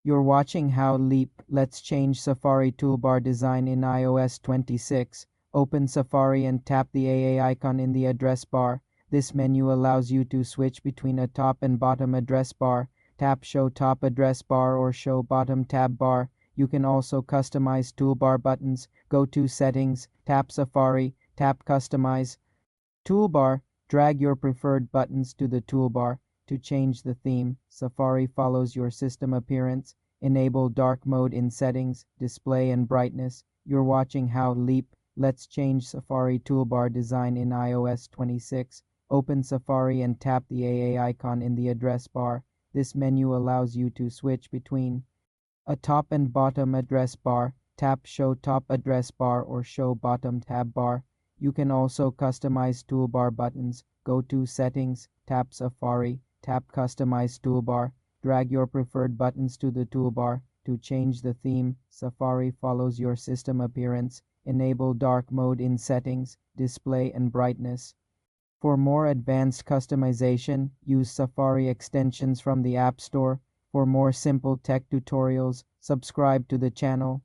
You're watching How Leap. Let's change Safari toolbar design in iOS 26. Open Safari and tap the AA icon in the address bar. This menu allows you to switch between a top and bottom address bar. Tap Show Top Address Bar or Show Bottom Tab Bar. You can also customize toolbar buttons. Go to Settings, tap Safari, tap Customize. Toolbar, drag your preferred buttons to the toolbar. To change the theme, Safari follows your system appearance. Enable dark mode in settings, display and brightness. You're watching How Leap. Let's change Safari toolbar design in iOS 26. Open Safari and tap the AA icon in the address bar. This menu allows you to switch between a top and bottom address bar. Tap Show Top Address Bar or Show Bottom Tab Bar. You can also customize toolbar buttons. Go to Settings, tap Safari, tap Customize Toolbar. Drag your preferred buttons to the toolbar. To change the theme, Safari follows your system appearance. Enable dark mode in settings, display and brightness. For more advanced customization, use Safari extensions from the App Store. For more simple tech tutorials, subscribe to the channel.